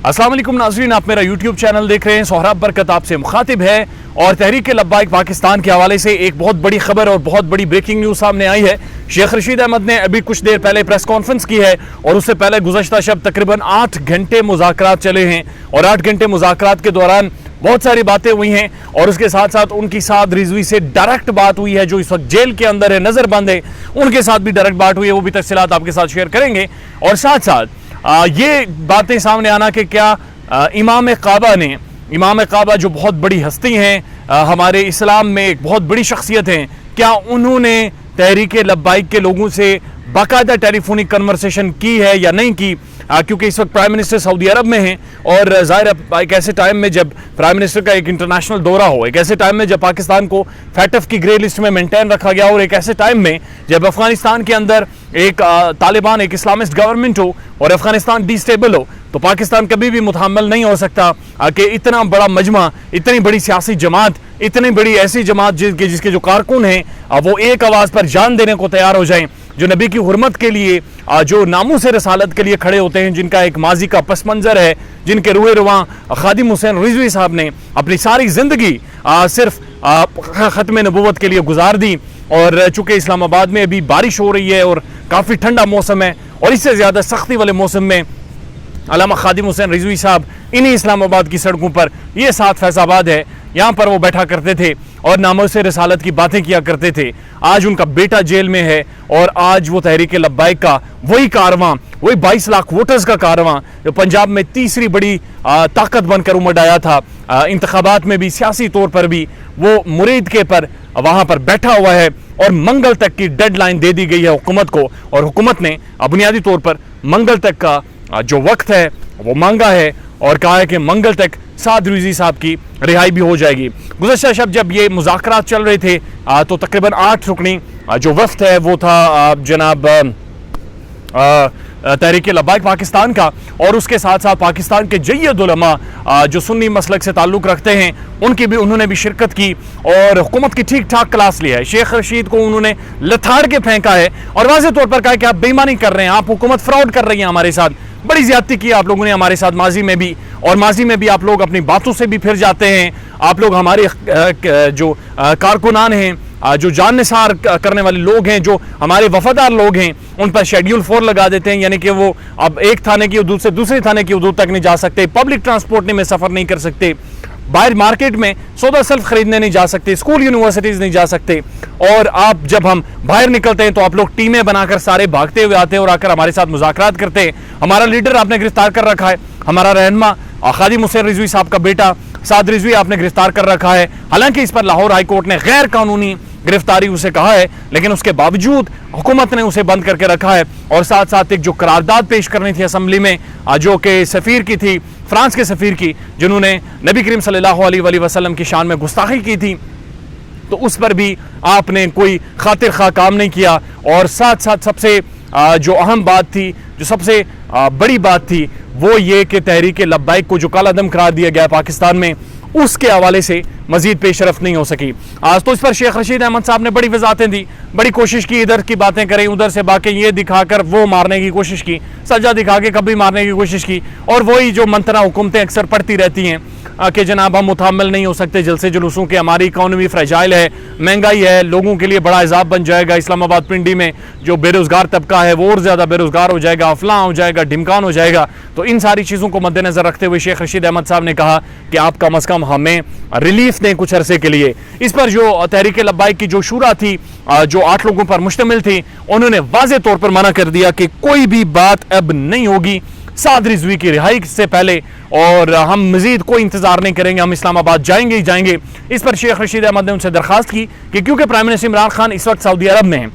अस्सलाम वालेकुम नाज़रीन, आप मेरा यूट्यूब चैनल देख रहे हैं। सोहराब बरकत आपसे मुखातिब है और तहरीक लब्बाइक पाकिस्तान के हवाले से एक बहुत बड़ी खबर और बहुत बड़ी ब्रेकिंग न्यूज़ सामने आई है। शेख रशीद अहमद ने अभी कुछ देर पहले प्रेस कॉन्फ्रेंस की है और उससे पहले गुज़श्ता शब तकरीबन 8 घंटे मुज़ाकरात चले हैं और 8 घंटे मुज़ाकरात के दौरान बहुत सारी बातें हुई हैं और उसके साथ साथ उनकी साद रिजवी से डायरेक्ट बात हुई है, जो इस वक्त जेल के अंदर है, नज़रबंद है, उनके साथ भी डायरेक्ट बात हुई है। वो भी तफसीलात आपके साथ शेयर करेंगे और साथ साथ ये बातें सामने आना कि क्या इमाम काबा जो बहुत बड़ी हस्ती हैं, हमारे इस्लाम में एक बहुत बड़ी शख्सियत हैं, क्या उन्होंने तहरीक लब्बाइक के लोगों से बाकायदा टेलीफोनिक कन्वर्सेशन की है या नहीं की, क्योंकि इस वक्त प्राइम मिनिस्टर सऊदी अरब में हैं और ज़ाहिर है एक ऐसे टाइम में जब प्राइम मिनिस्टर का एक इंटरनेशनल दौरा हो, एक ऐसे टाइम में जब पाकिस्तान को फैटफ की ग्रे लिस्ट में मेंटेन रखा गया और एक ऐसे टाइम में जब अफगानिस्तान के अंदर एक तालिबान, एक इस्लामिस्ट गवर्नमेंट हो और अफगानिस्तान डिस्टेबल हो, तो पाकिस्तान कभी भी मुतहम्मल नहीं हो सकता कि इतना बड़ा मजमा, इतनी बड़ी सियासी जमात, इतनी बड़ी ऐसी जमात जिसके जो कारकुन हैं वो एक आवाज़ पर जान देने को तैयार हो जाएं, जो नबी की हुर्मत के लिए, जो नामूस रसालत के लिए खड़े होते हैं, जिनका एक माजी का पस मंज़र है, जिनके रूह रुवां खादिम हुसैन रिजवी साहब ने अपनी सारी ज़िंदगी सिर्फ ख़त्म नबूवत के लिए गुजार दी। और चूँकि इस्लामाबाद में अभी बारिश हो रही है और काफ़ी ठंडा मौसम है और इससे ज़्यादा सख्ती वाले मौसम में अल्लामा खादिम हुसैन रिजवी साहब इन्हीं इस्लामाबाद की सड़कों पर, ये साथ फैज़ाबाद है, यहाँ पर वो बैठा करते थे और नामों से रसालत की बातें किया करते थे। आज उनका बेटा जेल में है और आज वो तहरीक लब्बाइक का वही कारवां, वही 22 लाख वोटर्स का कारवां जो पंजाब में तीसरी बड़ी ताकत बनकर उमड़ आया था, इंतखाबात में भी, सियासी तौर पर भी, वो मुरीद के पर वहाँ पर बैठा हुआ है और मंगल तक की डेडलाइन दे दी गई है हुकूमत को और हुकूमत ने बुनियादी तौर पर मंगल तक का जो वक्त है वो मांगा है और कहा है कि मंगल तक साद रिजवी साहब की रिहाई भी हो जाएगी। गुज़श्ता शब जब ये मुज़ाकरात चल रहे थे तो तकरीबन 8 रुकनी जो वफ़द है वो था जनाब तहरीक लब्बाइक पाकिस्तान का और उसके साथ साथ पाकिस्तान के जय्यद उलमा जो सुन्नी मसलक से ताल्लुक़ रखते हैं उन्होंने भी शिरकत की और हुकूमत की ठीक ठाक क्लास लिया है। शेख रशीद को उन्होंने लथाड़ के फेंका है और वाज़ेह तौर पर कहा कि आप बेईमानी कर रहे हैं, आप हुकूमत फ्रॉड कर रही है, हमारे साथ बड़ी ज़्यादती की आप लोगों ने हमारे साथ माजी में भी, और माजी में भी आप लोग अपनी बातों से भी फिर जाते हैं। आप लोग हमारे जो कारकुनान हैं, जो जान निसार करने वाले लोग हैं, जो हमारे वफादार लोग हैं, उन पर शेड्यूल 4 लगा देते हैं, यानी कि वो अब एक थाने की हदूद से दूसरे थाने की हदूद तक नहीं जा सकते, पब्लिक ट्रांसपोर्ट में सफ़र नहीं कर सकते, बाहर मार्केट में सौदा सेल्फ खरीदने नहीं जा सकते, स्कूल यूनिवर्सिटीज़ नहीं जा सकते। और आप जब हम बाहर निकलते हैं तो आप लोग टीमें बनाकर सारे भागते हुए आते हैं और आकर हमारे साथ मुज़ाकरात करते हैं। हमारा लीडर आपने गिरफ्तार कर रखा है, हमारा रहनुमा खादिम हुसैन रिजवी साहब का बेटा साद रिजवी आपने गिरफ्तार कर रखा है। हालांकि इस पर लाहौर हाई कोर्ट ने गैर कानूनी गिरफ्तारी उसे कहा है, लेकिन उसके बावजूद हुकूमत ने उसे बंद करके रखा है और साथ साथ एक जो करारदाद पेश करनी थी असेंबली में, जो कि सफ़ीर की थी, फ्रांस के सफ़ीर की, जिन्होंने नबी करीम सल्लल्लाहु अलैहि वसल्लम की शान में गुस्ताखी की थी, तो उस पर भी आपने कोई खातिर खा काम नहीं किया। और साथ साथ सबसे जो अहम बात थी, जो सबसे बड़ी बात थी, वो ये कि तहरीक लब्बाइक को जो कालादम करार दिया गया पाकिस्तान में, उसके हवाले से मजीद पेशरफ नहीं हो सकी। आज तो इस पर शेख रशीद अहमद साहब ने बड़ी वजाहतें दी, बड़ी कोशिश की, इधर की बातें करें, उधर से बातें ये दिखाकर वो मारने की कोशिश की, सजा दिखा के कभी मारने की कोशिश की, और वही जो मंतना हुकूमतें अक्सर पढ़ती रहती हैं कि जनाब हम मुतहम्मिल नहीं हो सकते जलसे जुलूसों के, हमारी इकॉनमी फ्रेजाइल है, महंगाई है, लोगों के लिए बड़ा इजाब बन जाएगा, इस्लामाबाद पिंडी में जो बेरोज़गार तबका है वो और ज़्यादा बेरोज़गार हो जाएगा, अफलां हो जाएगा, ढिमकान हो जाएगा। तो इन सारी चीज़ों को मद्देनज़र रखते हुए शेख रशीद अहमद साहब ने कहा कि आप कम अज़ कम हमें रिलीफ दें कुछ अरसे के लिए। इस पर जो तहरीक लब्बाइक की जो शूरा थी, जो 8 लोगों पर मुश्तमिल थी, उन्होंने वाज़ेह तौर पर मना कर दिया कि कोई भी बात अब नहीं होगी साद रिजवी की रिहाई से पहले और हम मजीद कोई इंतजार नहीं करेंगे, हम इस्लामाबाद जाएंगे ही जाएंगे। इस पर शेख रशीद अहमद ने उनसे दरख्वास्त की कि क्योंकि प्राइम मिनिस्टर इमरान खान इस वक्त सऊदी अरब में है,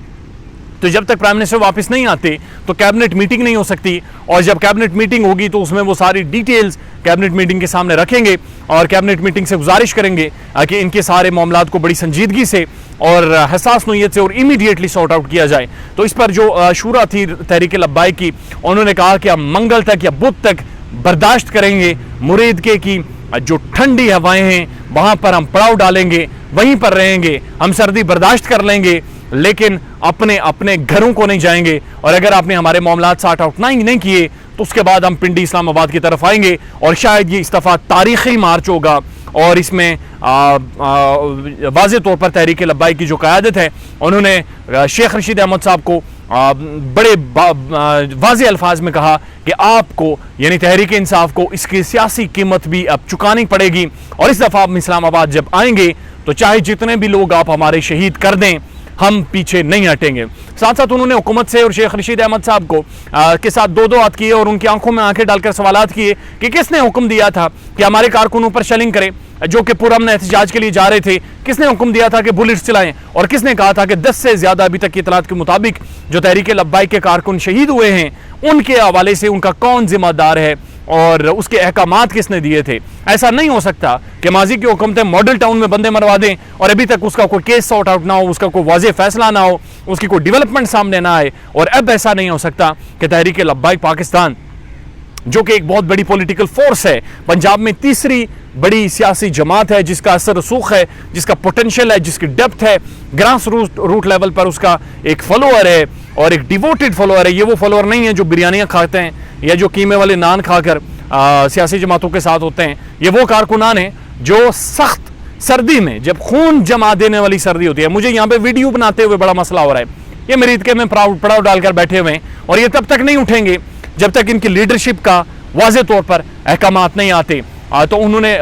तो जब तक प्राइम मिनिस्टर वापस नहीं आते तो कैबिनेट मीटिंग नहीं हो सकती, और जब कैबिनेट मीटिंग होगी तो उसमें वो सारी डिटेल्स कैबिनेट मीटिंग के सामने रखेंगे और कैबिनेट मीटिंग से गुजारिश करेंगे कि इनके सारे मामलात को बड़ी संजीदगी से और हसास नोयत से और इमीडिएटली सॉर्ट आउट किया जाए। तो इस पर जो शूरा थी तहरीक लब्बाइक की, उन्होंने कहा कि हम मंगल तक या बुध तक बर्दाश्त करेंगे मुरीद के की जो ठंडी हवाएं हैं वहाँ पर हम पड़ाव डालेंगे, वहीं पर रहेंगे, हम सर्दी बर्दाश्त कर लेंगे, लेकिन अपने अपने घरों को नहीं जाएंगे। और अगर आपने हमारे मामलात सॉर्ट आउट नहीं किए تو اس کے بعد ہم پنڈی اسلام آباد کی طرف آئیں گے اور شاید یہ اس دفعہ تاریخی مارچ ہوگا اور اس میں واضح طور پر تحریک لبیک کی جو قیادت ہے انہوں نے شیخ رشید احمد صاحب کو بڑے واضح الفاظ میں کہا کہ آپ کو یعنی تحریک انصاف کو اس کی سیاسی قیمت بھی اب چکانی پڑے گی اور اس دفعہ ہم اسلام آباد جب آئیں گے تو چاہے جتنے بھی لوگ آپ ہمارے شہید کر دیں ہم پیچھے نہیں ہٹیں گے۔ ساتھ ساتھ انہوں نے حکومت سے اور شیخ رشید احمد صاحب کو کے ساتھ دو ہاتھ کیے اور ان کی آنکھوں میں آنکھیں ڈال کر سوالات کیے کہ کس نے حکم دیا تھا کہ ہمارے کارکنوں پر شیلنگ کرے جو کہ پرامن احتجاج کے لیے جا رہے تھے، کس نے حکم دیا تھا کہ بلٹس چلائیں اور کس نے کہا تھا کہ 10 سے زیادہ ابھی تک کی اطلاعات کے مطابق جو تحریک لبیک کے کارکن شہید ہوئے ہیں ان کے حوالے سے ان کا کون ذمہ دار ہے اور اس کے احکامات کس نے دیے تھے۔ ایسا نہیں ہو سکتا کہ ماضی کی حکومتیں ماڈل ٹاؤن میں بندے مروا دیں اور ابھی تک اس کا کوئی کیس سارٹ آؤٹ نہ ہو، اس کا کوئی واضح فیصلہ نہ ہو، اس کی کوئی ڈیولپمنٹ سامنے نہ آئے۔ اور اب ایسا نہیں ہو سکتا کہ تحریک لبیک پاکستان جو کہ ایک بہت بڑی پولیٹیکل فورس ہے، پنجاب میں تیسری بڑی سیاسی جماعت ہے، جس کا اثر رسوخ ہے، جس کا پوٹینشل ہے، جس کی ڈیپتھ ہے، گراس روٹ لیول پر اس کا ایک فالوور ہے اور ایک ڈیووٹڈ فالوور ہے۔ یہ وہ فالوور نہیں ہے جو بریانیاں کھاتے ہیں یا جو قیمے والے نان کھا کر سیاسی جماعتوں کے ساتھ ہوتے ہیں۔ یہ وہ کارکنان ہیں جو سخت سردی میں جب خون جما دینے والی سردی ہوتی ہے، مجھے یہاں پہ ویڈیو بناتے ہوئے بڑا مسئلہ ہو رہا ہے، یہ میرے عیدگاہ میں پڑاؤ ڈال کر بیٹھے ہوئے ہیں اور یہ تب تک نہیں اٹھیں گے جب تک ان کی لیڈرشپ کا واضح طور پر احکامات نہیں آتے۔ تو انہوں نے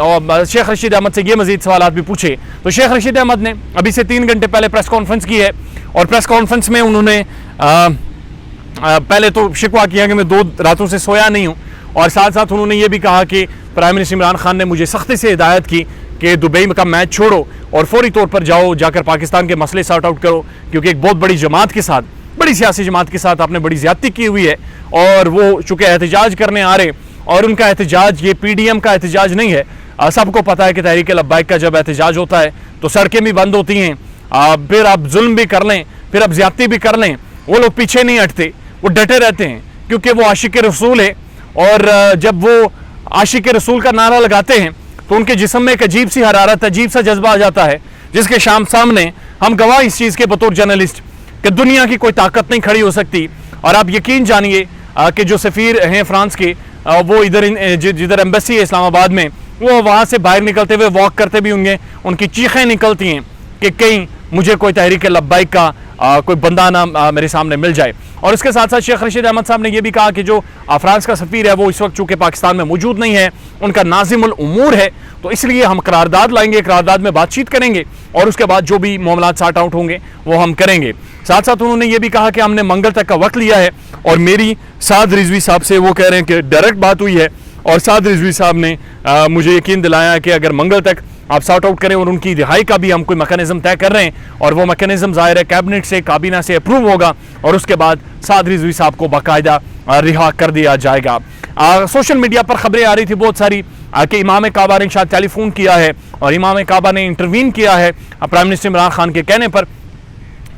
شیخ رشید احمد سے یہ مزید سوالات بھی پوچھے۔ تو شیخ رشید احمد نے ابھی سے 3 گھنٹے پہلے پریس کانفرنس کی ہے اور پریس کانفرنس میں انہوں نے پہلے تو شکوہ کیا کہ میں 2 راتوں سے سویا نہیں ہوں اور ساتھ ساتھ انہوں نے یہ بھی کہا کہ پرائم منسٹر عمران خان نے مجھے سختی سے ہدایت کی کہ دبئی کا میچ چھوڑو اور فوری طور پر جاؤ، جا کر پاکستان کے مسئلے سارٹ آؤٹ کرو، کیونکہ ایک بہت بڑی جماعت کے ساتھ، بڑی سیاسی جماعت کے ساتھ آپ نے بڑی زیادتی کی ہوئی ہے اور وہ چونکہ احتجاج کرنے آ رہے اور ان کا احتجاج یہ پی ڈی ایم کا احتجاج نہیں ہے۔ سب کو پتہ ہے کہ تحریک لبیک کا جب احتجاج ہوتا ہے تو سڑکیں بھی بند ہوتی ہیں، پھر آپ ظلم بھی کر لیں، پھر آپ زیادتی بھی کر لیں، وہ لوگ پیچھے نہیں ہٹتے، وہ ڈٹے رہتے ہیں کیونکہ وہ عاشق رسول ہے اور جب وہ عاشق رسول کا نعرہ لگاتے ہیں تو ان کے جسم میں ایک عجیب سی حرارت، عجیب سا جذبہ آ جاتا ہے جس کے سامنے ہم گواہ اس چیز کے بطور جرنلسٹ کہ دنیا کی کوئی طاقت نہیں کھڑی ہو سکتی۔ اور آپ یقین جانیے کہ جو سفیر ہیں فرانس کے، وہ جدھر ایمبیسی ہے اسلام آباد میں، وہ وہاں سے باہر نکلتے ہوئے واک کرتے بھی ہوں گے، ان کی چیخیں نکلتی ہیں کہ کہیں مجھے کوئی تحریک لبیک کا کوئی بندہ نہ میرے سامنے مل جائے۔ اور اس کے ساتھ ساتھ شیخ رشید احمد صاحب نے یہ بھی کہا کہ جو فرانس کا سفیر ہے وہ اس وقت چونکہ پاکستان میں موجود نہیں ہے، ان کا ناظم الامور ہے، تو اس لیے ہم قرارداد لائیں گے، قرارداد میں بات چیت کریں گے اور اس کے بعد جو بھی معاملات سارٹ آؤٹ ہوں گے وہ ہم کریں گے۔ ساتھ ساتھ انہوں نے یہ بھی کہا کہ ہم نے منگل تک کا وقت لیا ہے اور میری سعد رضوی صاحب سے وہ کہہ رہے ہیں کہ ڈائریکٹ بات ہوئی ہے اور سعد رضوی صاحب نے مجھے یقین دلایا کہ اگر منگل تک آپ سارٹ آؤٹ کریں اور ان کی رہائی کا بھی ہم کوئی میکانزم طے کر رہے ہیں اور وہ میکانزم ظاہر ہے کیبنٹ سے، کابینہ سے اپروو ہوگا اور اس کے بعد سعد رضوی صاحب کو باقاعدہ رہا کر دیا جائے گا۔ سوشل میڈیا پر خبریں آ رہی تھی بہت ساری کہ امام کعبہ نے شاید ٹیلی فون کیا ہے اور امام کعبہ نے انٹروین کیا ہے پرائم منسٹر عمران خان کے کہنے پر،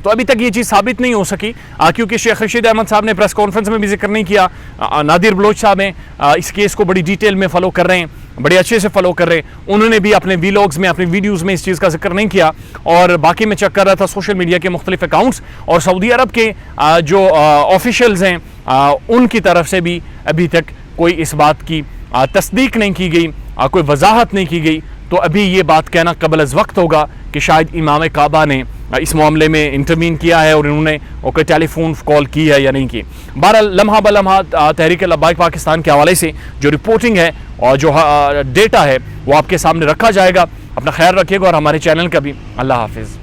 تو ابھی تک یہ چیز ثابت نہیں ہو سکی کیونکہ شیخ رشید احمد صاحب نے پریس کانفرنس میں بھی ذکر نہیں کیا۔ نادر بلوچ صاحب ہیں اس کیس کو بڑی ڈیٹیل میں فالو کر رہے ہیں، بڑے اچھے سے فالو کر رہے ہیں، انہوں نے بھی اپنے ویلاگز میں، اپنے ویڈیوز میں اس چیز کا ذکر نہیں کیا۔ اور باقی میں چیک کر رہا تھا سوشل میڈیا کے مختلف اکاؤنٹس اور سعودی عرب کے جو آفیشلز ہیں ان کی طرف سے بھی ابھی تک کوئی اس بات کی تصدیق نہیں کی گئی، کوئی وضاحت نہیں کی گئی، تو ابھی یہ بات کہنا قبل از وقت ہوگا کہ شاید امام کعبہ نے اس معاملے میں انٹرمین کیا ہے اور انہوں نے کوئی ٹیلی فون کال کی ہے یا نہیں کی۔ بہرحال لمحہ بلمحہ تحریک لبیک پاکستان کے حوالے سے جو رپورٹنگ ہے اور جو ڈیٹا ہے وہ آپ کے سامنے رکھا جائے گا۔ اپنا خیال رکھیے گا اور ہمارے چینل کا بھی۔ اللہ حافظ۔